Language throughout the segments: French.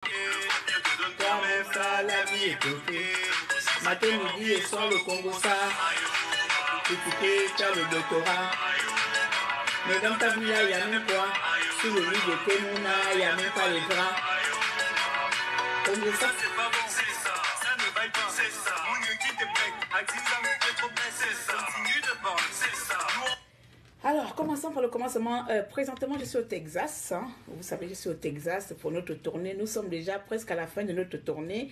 Toi, mon frère, la vie est coupée. Matin, midi et soir, le Congo, ça. Écoutez, tu as le doctorat. Mais dans ta vie, il n'y a même quoi. Sous le lit de Kemouna, il n'y a même pas les bras. Congo, ça. C'est pas bon, c'est ça. Ça ne va pas, c'est ça. Mon Dieu qui te bec. Accident, t'es trop blessé, c'est ça. Continue de parler, c'est ça. Alors, commençons par le commencement. Présentement, je suis au Texas. Hein. Vous savez, je suis au Texas pour notre tournée. Nous sommes déjà presque à la fin de notre tournée.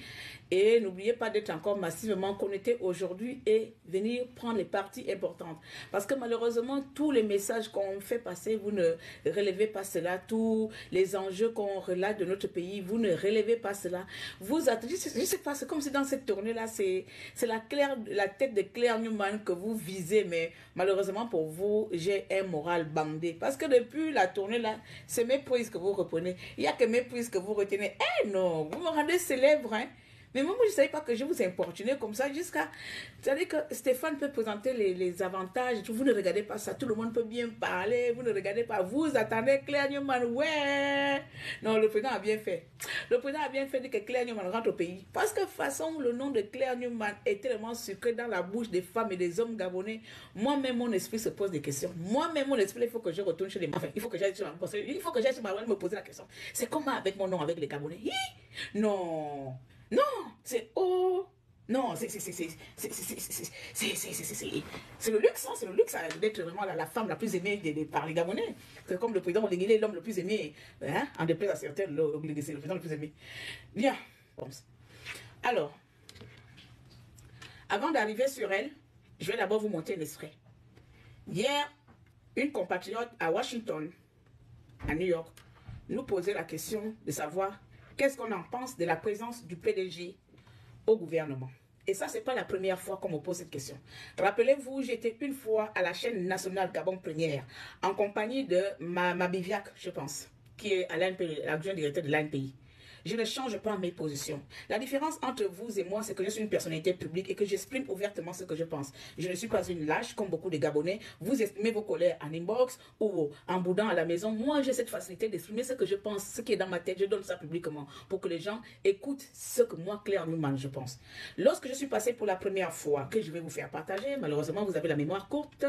Et n'oubliez pas d'être encore massivement connectés aujourd'hui et venir prendre les parties importantes. Parce que malheureusement, tous les messages qu'on fait passer, vous ne relevez pas cela. Tous les enjeux qu'on relate de notre pays, vous ne relevez pas cela. Vous, je sais pas, c'est comme si dans cette tournée-là, c'est la tête de Claire Newman que vous visez. Mais malheureusement pour vous, j'ai un moral bandé. Parce que depuis la tournée là, c'est mes prises que vous reprenez. Il n'y a que mes prises que vous retenez. Eh non, vous me rendez célèbre, hein. Mais moi, je ne savais pas que je vous importunais comme ça jusqu'à... C'est-à-dire que Stéphane peut présenter les avantages. Vous ne regardez pas ça. Tout le monde peut bien parler. Vous ne regardez pas. Vous attendez Claire Newman. Ouais. Non, le président a bien fait. Le président a bien fait de que Claire Newman rentre au pays. Parce que de toute façon, le nom de Claire Newman est tellement sucré dans la bouche des femmes et des hommes gabonais. Moi-même, mon esprit se pose des questions. Moi-même, mon esprit, il faut que je retourne chez les... Enfin, il faut que j'aille sur ma... me poser la question. C'est comment avec mon nom, avec les Gabonais? Non. Non, c'est oh. Non, c'est le luxe, hein, c'est le luxe d'être vraiment la femme la plus aimée par les Gabonais. C'est comme le président Oligui, l'homme le plus aimé, hein, en déplaise à certains, c'est le président le plus aimé. Bien. Bon. Alors, avant d'arriver sur elle, je vais d'abord vous montrer un extrait. Hier, une compatriote à Washington, à New York, nous posait la question de savoir qu'est-ce qu'on en pense de la présence du PDG au gouvernement. Et ça, ce n'est pas la première fois qu'on me pose cette question. Rappelez-vous, j'étais une fois à la chaîne nationale Gabon Première, en compagnie de Mabiviak, je pense, qui est à l'ANPI, l'adjoint directeur de l'ANPI. Je ne change pas mes positions. La différence entre vous et moi, c'est que je suis une personnalité publique et que j'exprime ouvertement ce que je pense. Je ne suis pas une lâche comme beaucoup de Gabonais. Vous exprimez vos colères en inbox ou en boudant à la maison. Moi, j'ai cette facilité d'exprimer ce que je pense, ce qui est dans ma tête. Je donne ça publiquement pour que les gens écoutent ce que moi, Claire Newman, je pense. Lorsque je suis passée pour la première fois, que je vais vous faire partager, malheureusement, vous avez la mémoire courte,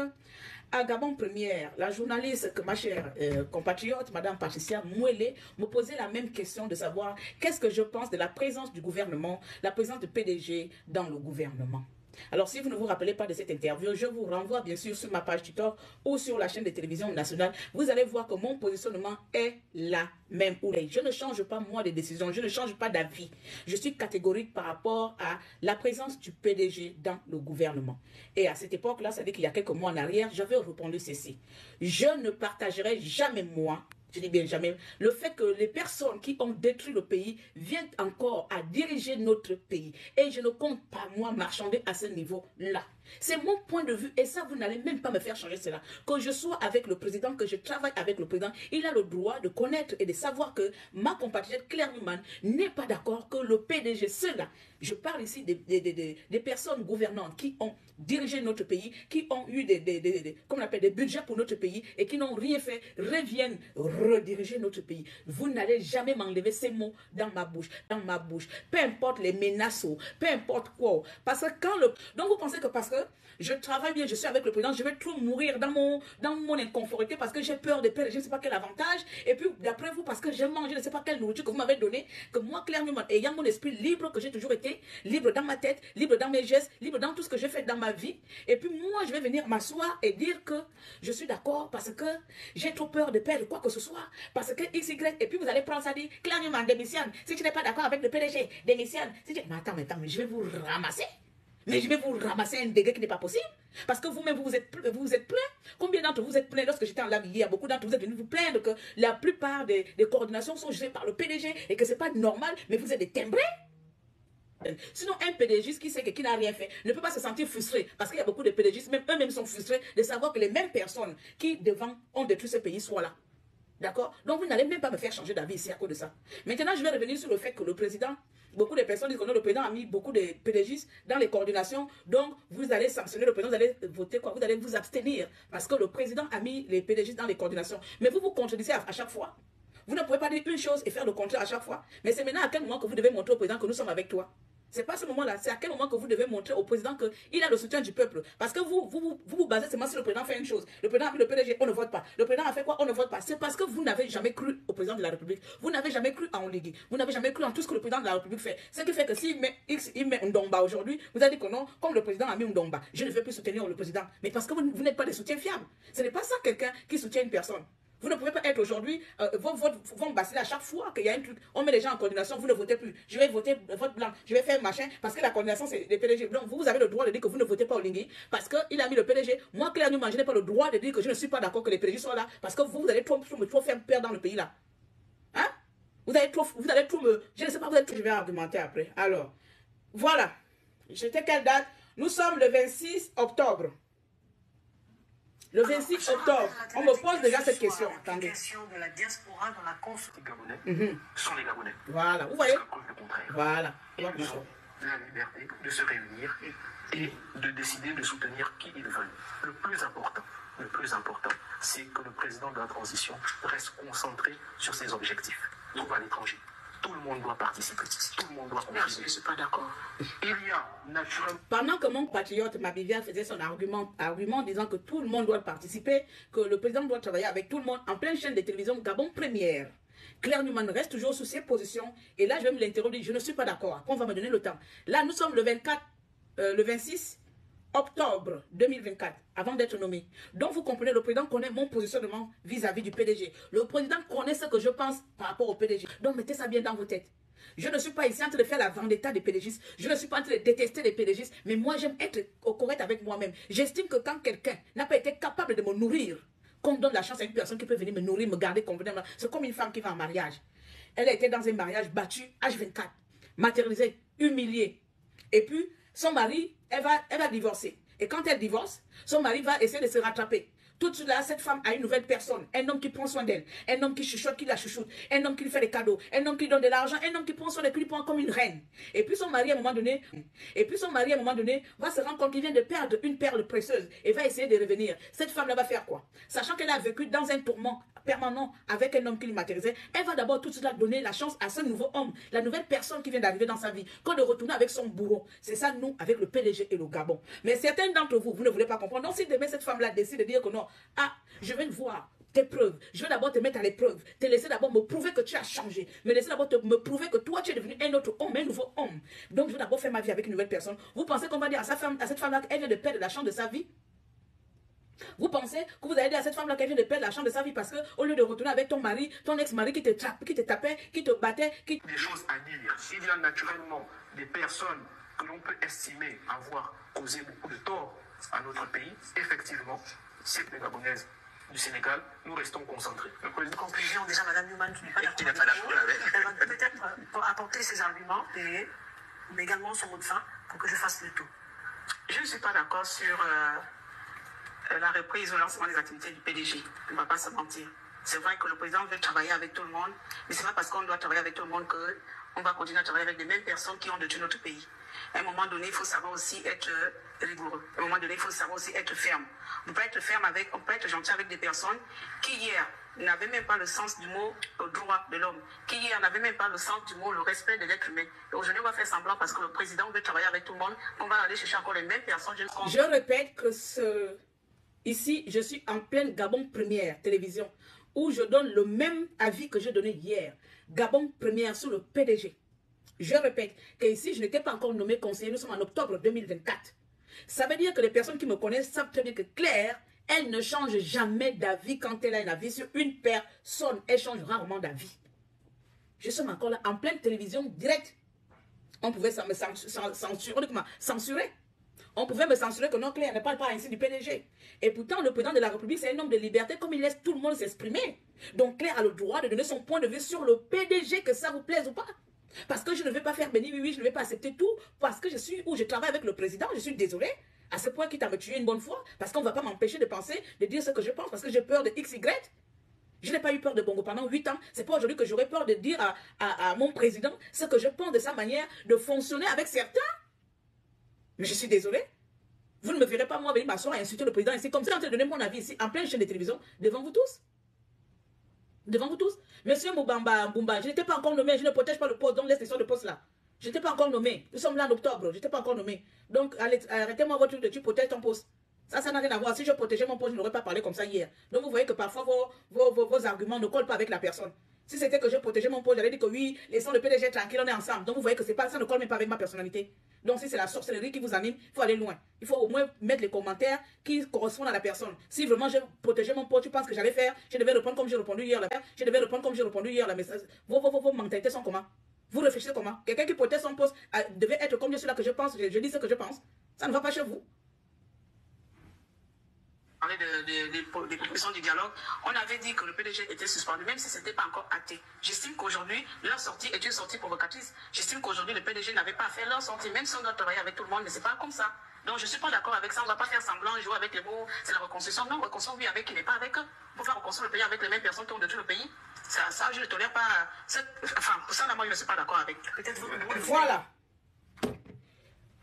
à Gabon Première, la journaliste que ma chère compatriote, Madame Patricia Mouélé, me posait la même question de savoir qu'est-ce que je pense de la présence du gouvernement, la présence du PDG dans le gouvernement. Alors, si vous ne vous rappelez pas de cette interview, je vous renvoie bien sûr sur ma page Twitter ou sur la chaîne de télévision nationale. Vous allez voir que mon positionnement est la même. Je ne change pas, moi, de décision. Je ne change pas d'avis. Je suis catégorique par rapport à la présence du PDG dans le gouvernement. Et à cette époque-là, ça veut dire qu'il y a quelques mois en arrière, j'avais répondu ceci. Je ne partagerai jamais, moi, je dis bien jamais, le fait que les personnes qui ont détruit le pays viennent encore à diriger notre pays. Et je ne compte pas, moi, marchander à ce niveau-là. C'est mon point de vue et ça, vous n'allez même pas me faire changer cela. Que je sois avec le président, que je travaille avec le président, il a le droit de connaître et de savoir que ma compatriote Claire Newman n'est pas d'accord que le PDG, cela, je parle ici des personnes gouvernantes qui ont dirigé notre pays, qui ont eu comme on appelle, des budgets pour notre pays et qui n'ont rien fait, reviennent rediriger notre pays. Vous n'allez jamais m'enlever ces mots dans ma bouche, peu importe les menaces, peu importe quoi. Parce que quand le... Donc vous pensez que parce que je travaille bien, je suis avec le président, je vais trop mourir dans mon inconforité parce que j'ai peur de perdre je ne sais pas quel avantage. Et puis d'après vous, parce que j'ai mangé je ne sais pas quelle nourriture que vous m'avez donné, que moi, Claire Newman, ayant mon esprit libre, que j'ai toujours été, libre dans ma tête, libre dans mes gestes, libre dans tout ce que j'ai fait dans ma vie. Et puis moi, je vais venir m'asseoir et dire que je suis d'accord parce que j'ai trop peur de perdre quoi que ce soit. Parce que X, Y, et puis vous allez prendre ça, dire, Claire Newman, démissionne. Si tu n'es pas d'accord avec le PDG, démissionne. Si tu... Mais attends, mais je vais vous ramasser. Mais je vais vous ramasser un degré qui n'est pas possible. Parce que vous-même, vous êtes plein. Combien d'entre vous êtes plein? Lorsque j'étais en live hier, beaucoup d'entre vous êtes venus vous plaindre que la plupart des coordinations sont gérées par le PDG et que ce n'est pas normal, mais vous êtes des timbrés. Sinon, un PDG qui n'a rien fait ne peut pas se sentir frustré. Parce qu'il y a beaucoup de PDG, même eux-mêmes sont frustrés de savoir que les mêmes personnes qui, devant, ont détruit ce pays soient là. D'accord? Donc, vous n'allez même pas me faire changer d'avis ici à cause de ça. Maintenant, je vais revenir sur le fait que le président, beaucoup de personnes disent que le président a mis beaucoup de PDGistes dans les coordinations. Donc, vous allez sanctionner le président, vous allez voter quoi? Vous allez vous abstenir. Parce que le président a mis les PDGistes dans les coordinations. Mais vous vous contredisez à chaque fois. Vous ne pouvez pas dire une chose et faire le contraire à chaque fois. Mais c'est maintenant à quel moment que vous devez montrer au président que nous sommes avec toi. C'est pas ce moment-là, c'est à quel moment que vous devez montrer au président qu'il a le soutien du peuple. Parce que vous basez seulement si le président fait une chose. Le président a mis le PDG, on ne vote pas. Le président a fait quoi, on ne vote pas. C'est parce que vous n'avez jamais cru au président de la République. Vous n'avez jamais cru en Oligui. Vous n'avez jamais cru en tout ce que le président de la République fait. Ce qui fait que s'il met X, il met Ndomba aujourd'hui, vous avez dit que non, comme le président a mis Ndomba, je ne vais plus soutenir le président. Mais parce que vous n'êtes pas des soutiens fiables. Ce n'est pas ça quelqu'un qui soutient une personne. Vous ne pouvez pas être aujourd'hui, vont basculer à chaque fois qu'il y a un truc, on met les gens en coordination, vous ne votez plus. Je vais voter vote blanc, je vais faire machin, parce que la coordination c'est les PDG. Donc vous avez le droit de dire que vous ne votez pas au Lingui, parce qu'il a mis le PDG. Moi, Claire Newman, je n'ai pas le droit de dire que je ne suis pas d'accord que les PDG soient là, parce que vous allez trop faire peur dans le pays là. Hein? Vous allez trop me... Je ne sais pas, vous allez trop... Je vais argumenter après. Alors, voilà. C'était quelle date? Nous sommes le 26 octobre. Le 26 octobre, on me pose déjà cette question. Attendez. De la diaspora dans la construction gabonais sont les Gabonais. Voilà, vous voyez? Voilà. Ils ont la liberté de se réunir et de décider de soutenir qui ils veulent. Le plus important, c'est que le président de la transition reste concentré sur ses objectifs. Trouve à l'étranger. Tout le monde doit participer. Tout le monde doit contribuer. Je ne suis pas d'accord. Il y a naturellement... Pendant que mon patriote Mabivia faisait son argument disant que tout le monde doit participer, que le président doit travailler avec tout le monde en pleine chaîne de télévision Gabon Première, Claire Newman reste toujours sur ses positions. Et là, je vais me l'interroger. Je ne suis pas d'accord. On va me donner le temps. Là, nous sommes le 26 octobre 2024, avant d'être nommé. Donc, vous comprenez, le président connaît mon positionnement vis-à-vis du PDG. Le président connaît ce que je pense par rapport au PDG. Donc, mettez ça bien dans vos têtes. Je ne suis pas ici en train de faire la vendetta des PDGistes. Je ne suis pas en train de détester les PDGistes. Mais moi, j'aime être correct avec moi-même. J'estime que quand quelqu'un n'a pas été capable de me nourrir, qu'on donne la chance à une personne qui peut venir me nourrir, me garder convenablement. C'est comme une femme qui va en mariage. Elle a été dans un mariage battu, H24, matérialisée, humiliée. Et puis, son mari, elle va divorcer. Et quand elle divorce, son mari va essayer de se rattraper. Tout de suite là, cette femme a une nouvelle personne. Un homme qui prend soin d'elle. Un homme qui chuchote, qui la chouchoute. Un homme qui lui fait des cadeaux. Un homme qui lui donne de l'argent. Un homme qui prend soin d'elle, qui lui prend comme une reine. Et puis son mari, à un moment donné, va se rendre compte qu'il vient de perdre une perle précieuse et va essayer de revenir. Cette femme-là va faire quoi? Sachant qu'elle a vécu dans un tourment permanent avec un homme qui lui matérialisait, elle va d'abord tout de suite là donner la chance à ce nouveau homme, la nouvelle personne qui vient d'arriver dans sa vie, que de retourner avec son bourreau. C'est ça, nous, avec le PDG et le Gabon. Mais certains d'entre vous, vous ne voulez pas comprendre. Donc, si demain cette femme-là décide de dire que non, ah, je vais voir tes preuves, je vais d'abord te mettre à l'épreuve, te laisser d'abord me prouver que tu as changé, me laisser d'abord me prouver que toi tu es devenu un autre homme, un nouveau homme. Donc, je vais d'abord faire ma vie avec une nouvelle personne. Vous pensez qu'on va dire à cette femme-là qu'elle vient de perdre la chance de sa vie? Vous pensez que vous allez dire à cette femme-là qu'elle vient de perdre la chance de sa vie parce qu'au lieu de retourner avec ton mari, ton ex-mari qui te tapait, qui te battait, Des choses à dire. S'il y a naturellement des personnes que l'on peut estimer avoir causé beaucoup de tort à notre pays, effectivement, c'est les Gabonaises du Sénégal, nous restons concentrés. En conclusion, déjà, Mme Newman, qui n'est pas Qui n'est pas d'accord avec. elle va peut-être apporter ses arguments, mais également son mot de fin pour que je fasse le tout. Je ne suis pas d'accord sur la reprise ou le lancement des activités du PDG. On ne va pas se mentir. C'est vrai que le président veut travailler avec tout le monde, mais ce n'est pas parce qu'on doit travailler avec tout le monde qu'on va continuer à travailler avec les mêmes personnes qui ont détruit notre pays. À un moment donné, il faut savoir aussi être rigoureux. À un moment donné, il faut savoir aussi être ferme. On peut être ferme on peut être gentil avec des personnes qui hier n'avaient même pas le sens du mot droit de l'homme, qui hier n'avaient même pas le sens du mot le respect de l'être humain. Et aujourd'hui, on va faire semblant parce que le président veut travailler avec tout le monde, on va aller chercher encore les mêmes personnes. Je répète que ici, je suis en pleine Gabon Première télévision, où je donne le même avis que j'ai donné hier. Gabon Première sur le PDG. Je répète qu'ici, je n'étais pas encore nommé conseiller. Nous sommes en octobre 2024. Ça veut dire que les personnes qui me connaissent savent très bien que Claire, elle ne change jamais d'avis quand elle a un avis sur une personne. Elle change rarement d'avis. Je suis encore là en pleine télévision directe. On pouvait me censurer. On pouvait me censurer que non, Claire ne parle pas ainsi du PDG. Et pourtant, le président de la République, c'est un homme de liberté, comme il laisse tout le monde s'exprimer. Donc, Claire a le droit de donner son point de vue sur le PDG, que ça vous plaise ou pas. Parce que je ne vais pas faire béni, oui, je ne vais pas accepter tout, parce que je suis où je travaille avec le président, je suis désolée, à ce point quitte à me tuer une bonne fois, parce qu'on ne va pas m'empêcher de penser, de dire ce que je pense, parce que j'ai peur de XY. Je n'ai pas eu peur de Bongo pendant 8 ans. C'est pas aujourd'hui que j'aurais peur de dire à mon président ce que je pense de sa manière de fonctionner avec certains. Mais je suis désolée. Vous ne me verrez pas, moi, venir m'asseoir et insulter le président ici, comme ça, en train de donner mon avis ici, en pleine chaîne de télévision, devant vous tous. Devant vous tous. Monsieur Moubamba, je n'étais pas encore nommé, je ne protège pas le poste, donc laisse l'histoire de poste là. Je n'étais pas encore nommé. Nous sommes là en octobre, je n'étais pas encore nommé. Donc arrêtez-moi votre truc de tu protèges ton poste. Ça n'a rien à voir. Si je protégeais mon poste, je n'aurais pas parlé comme ça hier. Donc vous voyez que parfois vos arguments ne collent pas avec la personne. Si c'était que je protégeais mon poste, j'allais dire que oui, laissons le PDG tranquille, on est ensemble. Donc vous voyez que c'est pas, ça ne colle même pas avec ma personnalité. Donc si c'est la sorcellerie qui vous anime, il faut aller loin. Il faut au moins mettre les commentaires qui correspondent à la personne. Si vraiment je protégeais mon poste, tu penses que j'allais faire, je devais répondre comme j'ai répondu hier. Je devais répondre comme j'ai répondu hier. Vos mentalités sont comment? Vous réfléchissez comment? Quelqu'un qui protège son poste devait être comme je suis là que je pense, je dis ce que je pense. Ça ne va pas chez vous. Parler des propositions du dialogue, on avait dit que le PDG était suspendu, même si ce n'était pas encore acté. J'estime qu'aujourd'hui, leur sortie est une sortie provocatrice. J'estime qu'aujourd'hui, le PDG n'avait pas à faire leur sortie, même si on doit travailler avec tout le monde, mais ce n'est pas comme ça. Donc, je ne suis pas d'accord avec ça. On ne va pas faire semblant, jouer avec les mots, c'est la reconstruction. Non, reconstruire, oui, avec qui n'est pas avec eux. Pour faire reconstruire le pays avec les mêmes personnes qui ont détruit le pays, ça je ne tolère pas. Enfin, pour ça, là, moi, je ne suis pas d'accord avec. Peut-être vous. Voilà.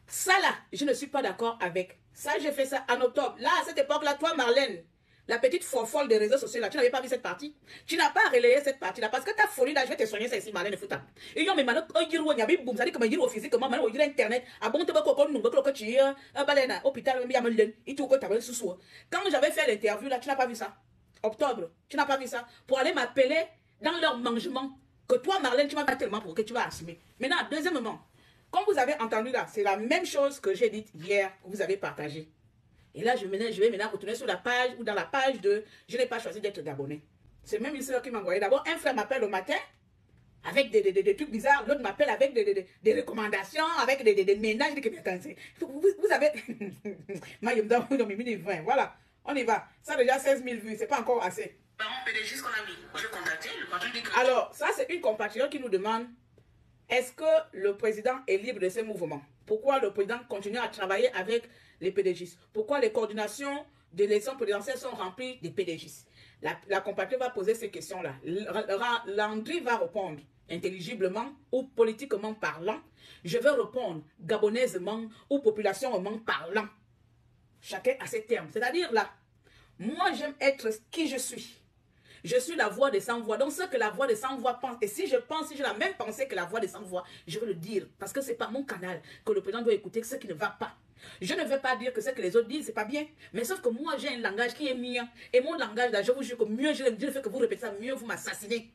Ça là, je ne suis pas d'accord avec. Ça, j'ai fait ça en octobre. Là, à cette époque-là, toi, Marlène, la petite folle des réseaux sociaux là, tu n'avais pas vu cette partie. Tu n'as pas relayé cette partie-là parce que ta folie là, je vais te soigner ça ici, Marlène Fouta. Et yo, mais maintenant, il y a boum, ça dit que il physiquement, maintenant, il y a internet. Ah bon, tu vas quoi, nous, que tu es, balena, hôpital, il y a un lien, il te t'avais sous. Quand j'avais fait l'interview là, tu n'as pas vu ça. Octobre, tu n'as pas vu ça. Pour aller m'appeler dans leur mangement. Que toi, Marlène, tu m'as pas tellement pour que tu vas assumer. Maintenant, deuxièmement, comme vous avez entendu là, c'est la même chose que j'ai dit hier, que vous avez partagé. Et là, je vais maintenant retourner sur la page ou dans la page de « Je n'ai pas choisi d'être d'abonné ». C'est même une sœur qui m'a envoyé. D'abord, un frère m'appelle le matin avec des trucs bizarres. L'autre m'appelle avec des recommandations, avec des ménages. Vous avez... Voilà, on y va. Ça a déjà 16 000 vues, c'est pas encore assez. Alors, ça, c'est une compatriote qui nous demande est-ce que le président est libre de ses mouvements? Pourquoi le président continue à travailler avec les PDGistes? Pourquoi les coordinations d'élections présidentielles sont remplies des PDGistes? La compatriote va poser ces questions-là. Landry va répondre intelligiblement ou politiquement parlant. Je vais répondre gabonaisement ou populationnement parlant. Chacun a ses termes. C'est-à-dire là, moi j'aime être qui je suis. Je suis la voix des sans-voix. Donc, ce que la voix des sans-voix pense, et si je pense, si j'ai la même pensée que la voix des sans-voix, je vais le dire. Parce que ce n'est pas mon canal que le président doit écouter ce qui ne va pas. Je ne vais pas dire que ce que les autres disent, ce n'est pas bien. Mais sauf que moi, j'ai un langage qui est mien. Et mon langage, là, je vous jure que mieux je le fais que vous répétez ça, mieux vous m'assassinez.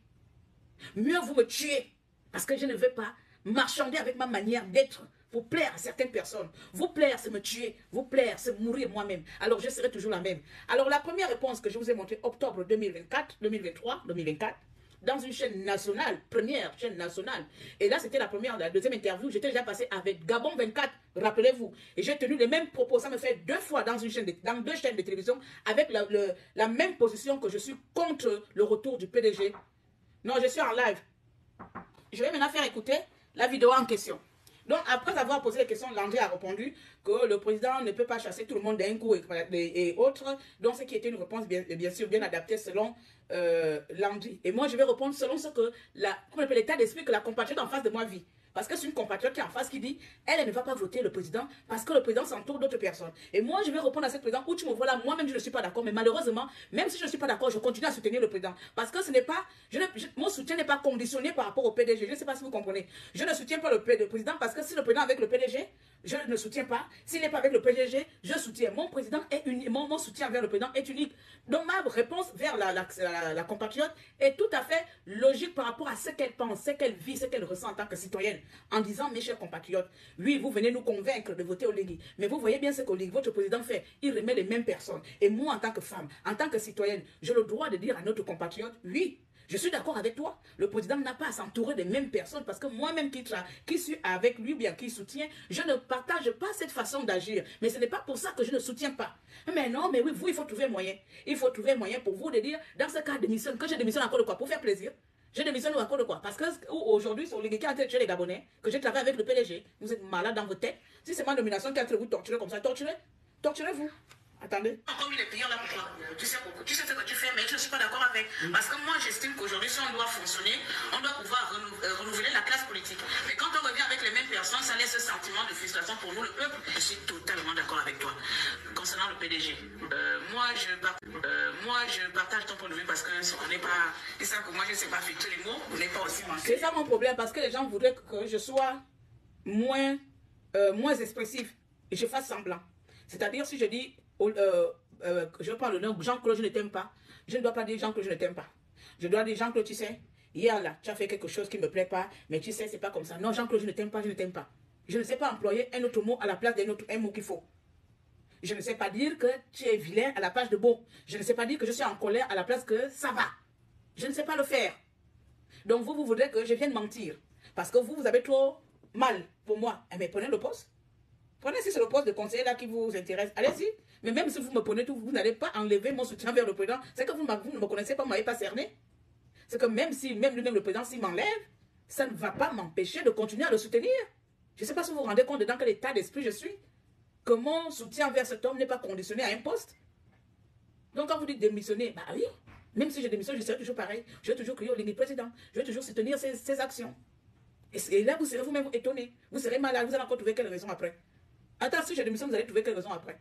Mieux vous me tuez. Parce que je ne vais pas marchander avec ma manière d'être. Vous plaire à certaines personnes. Vous plaire, c'est me tuer. Vous plaire, c'est mourir moi-même. Alors, je serai toujours la même. Alors, la première réponse que je vous ai montrée, octobre 2024, 2023, 2024, dans une chaîne nationale, première chaîne nationale. Et là, c'était la deuxième interview. J'étais déjà passé avec Gabon 24, rappelez-vous. Et j'ai tenu les mêmes propos. Ça me fait 2 fois dans deux chaînes de télévision, avec la même position que je suis contre le retour du PDG. Non, je suis en live. Je vais maintenant faire écouter la vidéo en question. Donc, après avoir posé les questions, Landry a répondu que le président ne peut pas chasser tout le monde d'un coup et autres. Donc, ce qui était une réponse bien sûr bien adaptée selon Landry. Et moi, je vais répondre selon ce que l'état d'esprit que la compatriote en face de moi vit. Parce que c'est une compatriote qui est en face qui dit, elle ne va pas voter le président parce que le président s'entoure d'autres personnes. Et moi, je vais répondre à cette président où tu me vois là, moi-même, je ne suis pas d'accord. Mais malheureusement, même si je ne suis pas d'accord, je continue à soutenir le président. Parce que ce n'est pas, mon soutien n'est pas conditionné par rapport au PDG. Je ne sais pas si vous comprenez. Je ne soutiens pas le président parce que si le président est avec le PDG, je ne soutiens pas. S'il n'est pas avec le PDG, je soutiens. Mon président est unique. Mon soutien vers le président est unique. Donc ma réponse vers la compatriote est tout à fait logique par rapport à ce qu'elle pense, ce qu'elle vit, ce qu'elle ressent en tant que citoyenne. En disant, mes chers compatriotes, oui, vous venez nous convaincre de voter Oligui. Mais vous voyez bien ce qu'Oligui, votre président fait. Il remet les mêmes personnes. Et moi, en tant que femme, en tant que citoyenne, j'ai le droit de dire à notre compatriote, oui, je suis d'accord avec toi. Le président n'a pas à s'entourer des mêmes personnes parce que moi-même qui suis avec lui, bien qui soutient, je ne partage pas cette façon d'agir. Mais ce n'est pas pour ça que je ne soutiens pas. Mais non, mais oui, vous, il faut trouver moyen. Il faut trouver moyen pour vous de dire, dans ce cas, démissionne, que je démissionne encore de quoi? Pour faire plaisir. Je démissionne encore de quoi? Parce que aujourd'hui, c'est Oligui qui est en train de tuer les Gabonais, que j'ai travaillé avec le PDG. Vous êtes malade dans vos têtes. Si c'est ma nomination qui est en train de vous torturer comme ça, torturez-vous. Attendez. Encore mis les payeurs là pour toi. Tu sais ce que tu fais, mais je ne suis pas d'accord avec. Parce que moi, j'estime qu'aujourd'hui, si on doit fonctionner, on doit pouvoir renouveler la classe politique. Mais quand on revient avec les mêmes personnes, ça laisse un sentiment de frustration pour nous, le peuple. Je suis totalement d'accord avec toi. Concernant le PDG, moi, moi, je partage ton point de vue parce que on n'est pas... C'est ça que moi, je ne sais pas filtrer les mots, on n'est pas aussi mentionné. C'est ça mon problème, parce que les gens voudraient que je sois moins expressif et je fasse semblant. C'est-à-dire, si je dis, je parle le nom Jean-Claude, je ne t'aime pas, je ne dois pas dire Jean-Claude, je ne t'aime pas. Je dois dire Jean-Claude, tu sais, hier là, tu as fait quelque chose qui ne me plaît pas, mais tu sais, c'est pas comme ça. Non, Jean-Claude, je ne t'aime pas, je ne t'aime pas. Je ne sais pas employer un autre mot à la place un mot qu'il faut. Je ne sais pas dire que tu es vilain à la place de beau. Je ne sais pas dire que je suis en colère à la place que ça va. Je ne sais pas le faire. Donc vous voudrez que je vienne mentir. Parce que vous avez trop mal pour moi. Eh bien, prenez le poste. Prenez si c'est le poste de conseiller là qui vous intéresse. Allez-y. Mais même si vous me prenez tout, vous n'allez pas enlever mon soutien vers le président. C'est que vous ne me connaissez pas, vous ne m'avez pas cerné. C'est que même lui-même le président, s'il m'enlève, ça ne va pas m'empêcher de continuer à le soutenir. Je ne sais pas si vous vous rendez compte de dans quel état d'esprit je suis. Que mon soutien vers cet homme n'est pas conditionné à un poste. Donc quand vous dites démissionner, bah oui, même si je démissionne, je serai toujours pareil. Je vais toujours crier au ligne président. Je vais toujours soutenir ses actions. Et là, vous serez vous-même étonné. Vous serez malade, vous allez encore trouver quelle raison après. Attends, si je démissionne, vous allez trouver quelle raison après.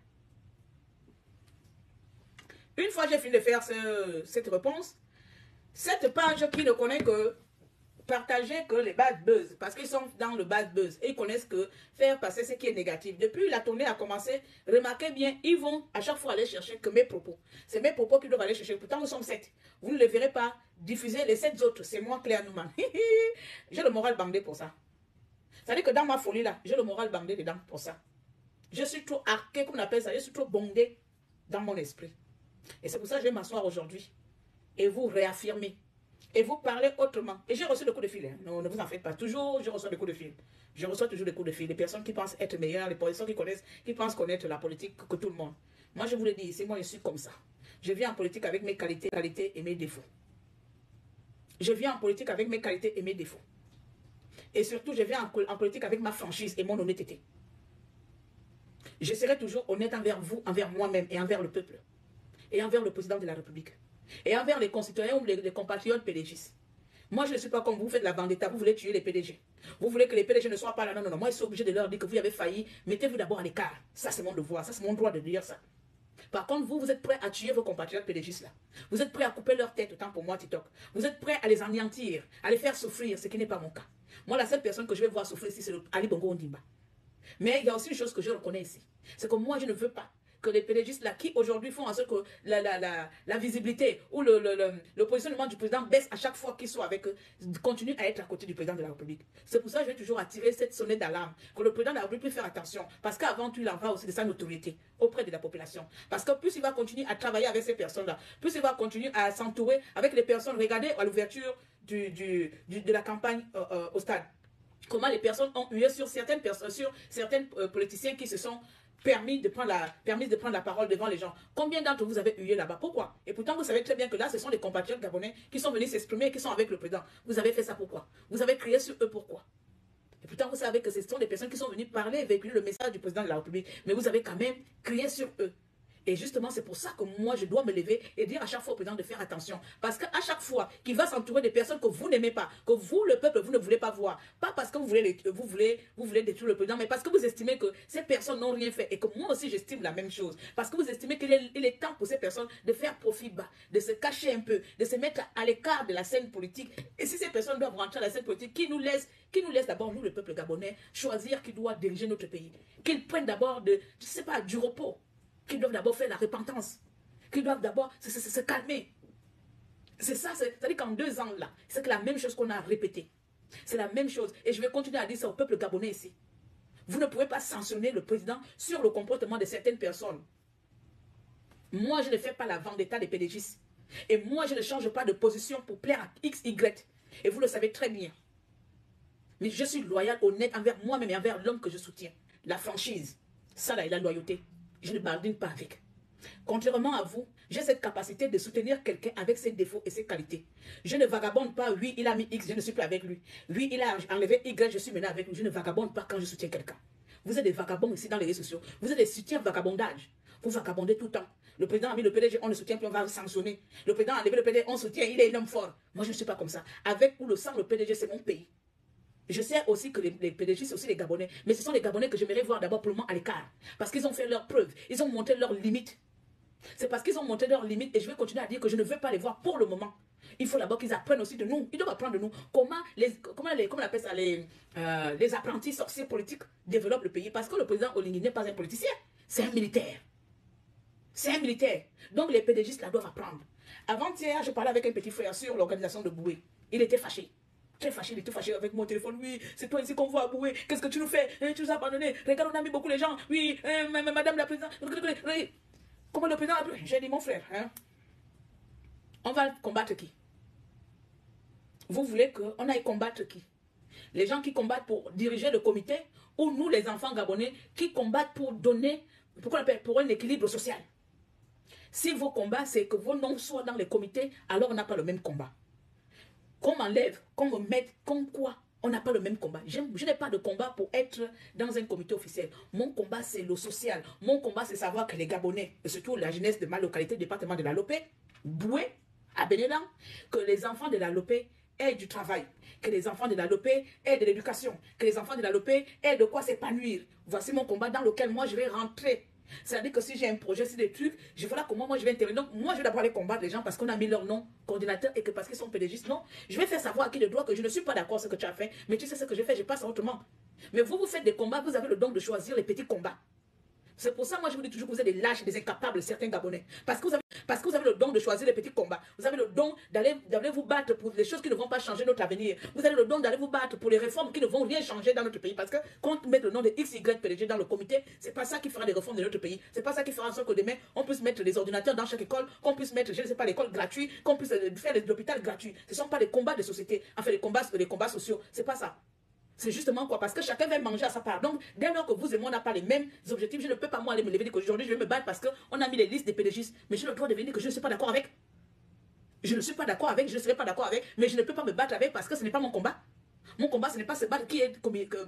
Une fois j'ai fini de faire cette réponse, cette page qui ne connaît que partager que les bad buzz, parce qu'ils sont dans le bad buzz et ils connaissent que faire passer ce qui est négatif. Depuis la tournée a commencé, remarquez bien, ils vont à chaque fois aller chercher que mes propos. C'est mes propos qu'ils doivent aller chercher. Pourtant, nous sommes 7. Vous ne les verrez pas diffuser les 7 autres. C'est moi, Claire Newman. J'ai le moral bandé pour ça. Ça veut dire que dans ma folie là, j'ai le moral bandé dedans pour ça. Je suis trop arqué, comme on appelle ça. Je suis trop bondé dans mon esprit. Et c'est pour ça que je vais m'asseoir aujourd'hui et vous réaffirmer. Et vous parlez autrement. Et j'ai reçu des coups de fil. Hein. Non, ne vous en faites pas. Toujours, je reçois des coups de fil. Je reçois toujours des coups de fil. Les personnes qui pensent être meilleures, les personnes qui pensent connaître la politique que tout le monde. Moi, je vous le dis ici, moi, je suis comme ça. Je viens en politique avec mes qualités et mes défauts. Je viens en politique avec mes qualités et mes défauts. Et surtout, je viens en politique avec ma franchise et mon honnêteté. Je serai toujours honnête envers vous, envers moi-même et envers le peuple. Et envers le président de la République. Et envers les concitoyens ou les compatriotes PDGistes. Moi, je ne suis pas comme vous, faites la vendetta, vous voulez tuer les PDG. Vous voulez que les PDG ne soient pas là. Non, non, non. Moi, je suis obligé de leur dire que vous avez failli. Mettez-vous d'abord à l'écart. Ça, c'est mon devoir. Ça, c'est mon droit de dire ça. Par contre, vous êtes prêts à tuer vos compatriotes PDGistes là. Vous êtes prêts à couper leur tête, autant pour moi, TikTok. Vous êtes prêts à les anéantir, à les faire souffrir, ce qui n'est pas mon cas. Moi, la seule personne que je vais voir souffrir ici, c'est Ali Bongo Ondimba. Mais il y a aussi une chose que je reconnais ici. C'est que moi, je ne veux pas que les PDGistes là, qui aujourd'hui font en sorte que la visibilité ou le positionnement du président baisse à chaque fois qu'ils sont avec eux, continuent à être à côté du président de la République. C'est pour ça que je vais toujours attirer cette sonnette d'alarme, que le président de la République puisse faire attention, parce qu'avant tout, il en va aussi de sa notoriété auprès de la population. Parce que plus il va continuer à travailler avec ces personnes-là, plus il va continuer à s'entourer avec les personnes. Regardez à l'ouverture de la campagne au stade. Comment les personnes ont hué sur certaines personnes, sur certains politiciens qui se sont permis de prendre la parole devant les gens. Combien d'entre vous avez hué là-bas? Pourquoi? Et pourtant, vous savez très bien que là, ce sont les compatriotes gabonais qui sont venus s'exprimer et qui sont avec le président. Vous avez fait ça pourquoi? Vous avez crié sur eux pourquoi? Et pourtant, vous savez que ce sont des personnes qui sont venues parler et véhiculer le message du président de la République. Mais vous avez quand même crié sur eux. Et justement, c'est pour ça que moi, je dois me lever et dire à chaque fois au président de faire attention. Parce qu'à chaque fois qu'il va s'entourer des personnes que vous n'aimez pas, que vous, le peuple, vous ne voulez pas voir, pas parce que vous voulez détruire le président, mais parce que vous estimez que ces personnes n'ont rien fait et que moi aussi, j'estime la même chose. Parce que vous estimez qu'il est temps pour ces personnes de faire profit bas, de se cacher un peu, de se mettre à l'écart de la scène politique. Et si ces personnes doivent rentrer à la scène politique, qui nous laisse d'abord, nous, le peuple gabonais, choisir qui doit diriger notre pays. Qu'ils prennent d'abord du repos. Qu'ils doivent d'abord faire la repentance, qu'ils doivent d'abord se calmer. C'est ça, c'est-à-dire qu'en 2 ans là, c'est la même chose qu'on a répété. C'est la même chose. Et je vais continuer à dire ça au peuple gabonais ici. Vous ne pouvez pas sanctionner le président sur le comportement de certaines personnes. Moi, je ne fais pas la vendetta des PDGistes. Et moi, je ne change pas de position pour plaire à X, Y. Et vous le savez très bien. Mais je suis loyal, honnête envers moi-même et envers l'homme que je soutiens. La franchise, ça là est la loyauté. Je ne badine pas avec. Contrairement à vous, j'ai cette capacité de soutenir quelqu'un avec ses défauts et ses qualités. Je ne vagabonde pas, oui, il a mis X, je ne suis plus avec lui. Oui, il a enlevé Y, je suis maintenant avec lui. Je ne vagabonde pas quand je soutiens quelqu'un. Vous êtes des vagabonds ici dans les réseaux sociaux. Vous êtes des soutiens vagabondage. Vous vagabondez tout le temps. Le président a mis le PDG, on le soutient, puis on va sanctionner. Le président a enlevé le PDG, on soutient, il est un homme fort. Moi, je ne suis pas comme ça. Avec ou le sang, le PDG, c'est mon pays. Je sais aussi que les PDG, c'est aussi les Gabonais. Mais ce sont les Gabonais que j'aimerais voir d'abord pour le moment à l'écart. Parce qu'ils ont fait leurs preuves. Ils ont montré leurs limites. C'est parce qu'ils ont montré leurs limites et je vais continuer à dire que je ne veux pas les voir pour le moment. Il faut d'abord qu'ils apprennent aussi de nous. Ils doivent apprendre de nous comment on appelle ça, les apprentis sorciers politiques développent le pays. Parce que le président Oligui n'est pas un politicien, c'est un militaire. C'est un militaire. Donc les PDGistes là doivent apprendre. Avant-hier, je parlais avec un petit frère sur l'organisation de Boué. Il était fâché. Très fâché, il était fâché avec mon téléphone. Oui, c'est toi ici qu'on voit à Boué. Qu'est-ce que tu nous fais? Tu nous as abandonnés. Regarde, on a mis beaucoup les gens. Oui, madame la présidente. Comment le président a pris? J'ai dit, mon frère, on va combattre qui? Vous voulez qu'on aille combattre qui? Les gens qui combattent pour diriger le comité ou nous, les enfants gabonais, qui combattent pour donner, pour un équilibre social? Si vos combats, c'est que vos noms soient dans les comités, alors on n'a pas le même combat. Qu'on m'enlève, qu'on me mette, comme quoi, on n'a pas le même combat. Je n'ai pas de combat pour être dans un comité officiel. Mon combat, c'est le social. Mon combat, c'est savoir que les Gabonais, et surtout la jeunesse de ma localité, département de la Lopé, Boué, à Bénélan, que les enfants de la Lopé aient du travail, que les enfants de la Lopé aient de l'éducation, que les enfants de la Lopé aient de quoi s'épanouir. Voici mon combat dans lequel moi, je vais rentrer. C'est-à-dire que si j'ai un projet, si des trucs, je vois là comment moi je vais intervenir. Donc moi je vais d'abord aller combattre les gens parce qu'on a mis leur nom coordinateur et que parce qu'ils sont PDGistes. Non, je vais faire savoir à qui de droit que je ne suis pas d'accord avec ce que tu as fait. Mais tu sais ce que j'ai fait, je passe autrement. Mais vous faites des combats, vous avez le don de choisir les petits combats. C'est pour ça, moi, je vous dis toujours que vous êtes des lâches, des incapables, certains Gabonais. Parce que vous avez le don de choisir les petits combats. Vous avez le don d'aller vous battre pour les choses qui ne vont pas changer notre avenir. Vous avez le don d'aller vous battre pour les réformes qui ne vont rien changer dans notre pays. Parce que quand on met le nom de XYPDG dans le comité, c'est pas ça qui fera des réformes de notre pays. C'est pas ça qui fera en sorte que demain, on puisse mettre des ordinateurs dans chaque école, qu'on puisse mettre, je ne sais pas, l'école gratuite, qu'on puisse faire l'hôpital gratuit. Ce ne sont pas des combats de société, enfin des combats sociaux. C'est pas ça. C'est justement quoi? Parce que chacun va manger à sa part. Donc, dès lors que vous et moi, on n'a pas les mêmes objectifs, je ne peux pas moi aller me lever et dire qu'aujourd'hui, je vais me battre parce qu'on a mis les listes des PDGistes. Mais j'ai le droit de venir que je ne suis pas d'accord avec. Je ne suis pas d'accord avec, je ne serai pas d'accord avec, mais je ne peux pas me battre avec parce que ce n'est pas mon combat. Mon combat, ce n'est pas se battre qui est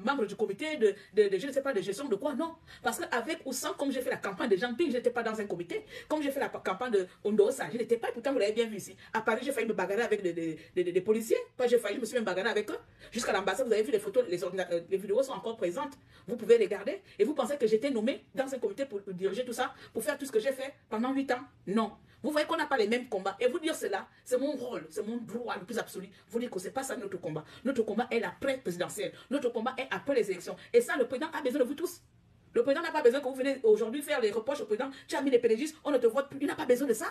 membre du comité je ne sais pas, de gestion de quoi, non. Parce qu'avec ou sans, comme j'ai fait la campagne de Jean-Ping, je n'étais pas dans un comité. Comme j'ai fait la campagne de Ondosa, je n'étais pas, pourtant vous l'avez bien vu ici. À Paris, j'ai failli me bagarrer avec des policiers. Je me suis même bagarré avec eux. Jusqu'à l'ambassade, vous avez vu les photos, les vidéos sont encore présentes. Vous pouvez les regarder. Et vous pensez que j'étais nommé dans un comité pour diriger tout ça, pour faire tout ce que j'ai fait pendant 8 ans? Non. Vous voyez qu'on n'a pas les mêmes combats. Et vous dire cela, c'est mon rôle, c'est mon droit le plus absolu. Vous dire que ce n'est pas ça notre combat. Notre combat est l'après-présidentielle. Notre combat est après les élections. Et ça, le président a besoin de vous tous. Le président n'a pas besoin que vous venez aujourd'hui faire les reproches au président. Tu as mis les PDGistes, on ne te vote plus. Il n'a pas besoin de ça.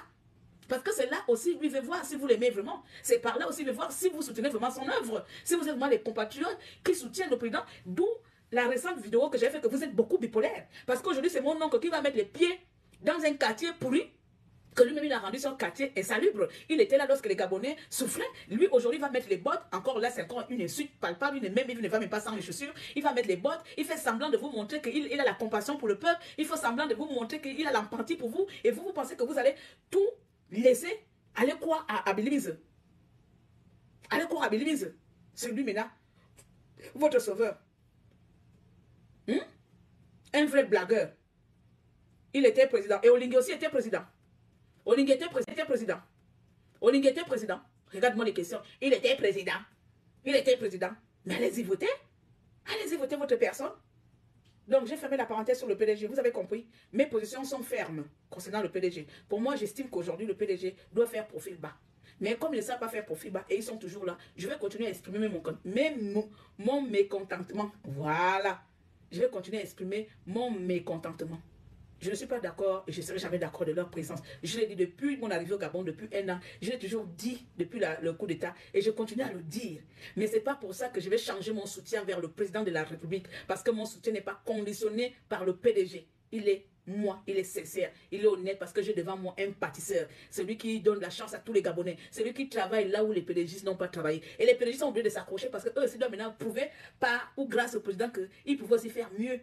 Parce que c'est là aussi, lui veut voir si vous l'aimez vraiment. C'est par là aussi, il veut voir si vous soutenez vraiment son œuvre. Si vous êtes vraiment les compatriotes qui soutiennent le président. D'où la récente vidéo que j'ai fait que vous êtes beaucoup bipolaire. Parce qu'aujourd'hui, c'est mon oncle qui va mettre les pieds dans un quartier pourri. Que lui-même, il a rendu son quartier insalubre. Il était là lorsque les Gabonais souffraient. Lui, aujourd'hui, va mettre les bottes. Encore là, c'est encore une insulte palpable. Il ne va même pas sans les chaussures. Il va mettre les bottes. Il fait semblant de vous montrer qu'il a la compassion pour le peuple. Il fait semblant de vous montrer qu'il a l'empathie pour vous. Et vous pensez que vous allez tout laisser. Allez croire à Bilimise. Allez croire à Bilimise. C'est lui maintenant, votre sauveur. Un vrai blagueur. Il était président. Et Oligui aussi était président. Oligui était président. Oligui était président. Regarde-moi les questions. Il était président. Il était président. Mais allez-y voter. Allez-y voter votre personne. Donc, j'ai fermé la parenthèse sur le PDG. Vous avez compris. Mes positions sont fermes concernant le PDG. Pour moi, j'estime qu'aujourd'hui, le PDG doit faire profil bas. Mais comme ils ne savent pas faire profil bas et ils sont toujours là, je vais continuer à exprimer mon mécontentement. Voilà. Je vais continuer à exprimer mon mécontentement. Je ne suis pas d'accord et je ne serai jamais d'accord de leur présence. Je l'ai dit depuis mon arrivée au Gabon, depuis 1 an. Je l'ai toujours dit depuis le coup d'État et je continue à le dire. Mais ce n'est pas pour ça que je vais changer mon soutien vers le président de la République. Parce que mon soutien n'est pas conditionné par le PDG. Il est moi, il est sincère, il est honnête parce que j'ai devant moi un pâtisseur. Celui qui donne la chance à tous les Gabonais. Celui qui travaille là où les PDGistes n'ont pas travaillé. Et les PDGistes sont obligés de s'accrocher parce qu'eux aussi doivent maintenant prouver par ou grâce au président qu'ils peuvent aussi faire mieux.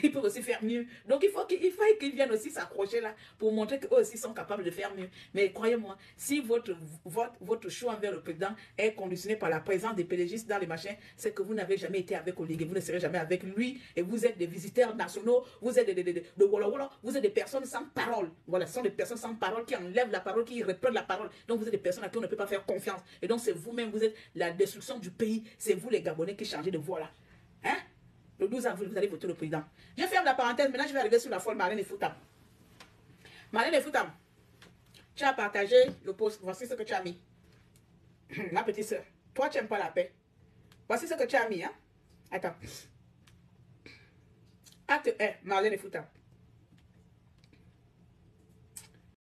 Ils peuvent aussi faire mieux. Donc, il faut qu'ils viennent aussi s'accrocher là pour montrer qu'eux aussi sont capables de faire mieux. Mais croyez-moi, si votre choix envers le président est conditionné par la présence des PDGistes dans les machins, c'est que vous n'avez jamais été avec Oligui, vous ne serez jamais avec lui et vous êtes des visiteurs nationaux, vous êtes de Wolo Wolo, vous êtes des personnes sans parole. Voilà, ce sont des personnes sans parole qui enlèvent la parole, qui reprennent la parole. Donc, vous êtes des personnes à qui on ne peut pas faire confiance. Et donc, c'est vous-même, vous êtes la destruction du pays. C'est vous les Gabonais qui changez de voie là. Hein? Le 12 avril, vous allez voter le président. Je ferme la parenthèse, maintenant je vais arriver sur la folle Marlène et Fouta. Marlène Foutam, tu as partagé le post. Voici ce que tu as mis. Ma petite soeur, toi, tu n'aimes pas la paix. Voici ce que tu as mis. Hein? Attends. Acte 1, Marlène Foutam.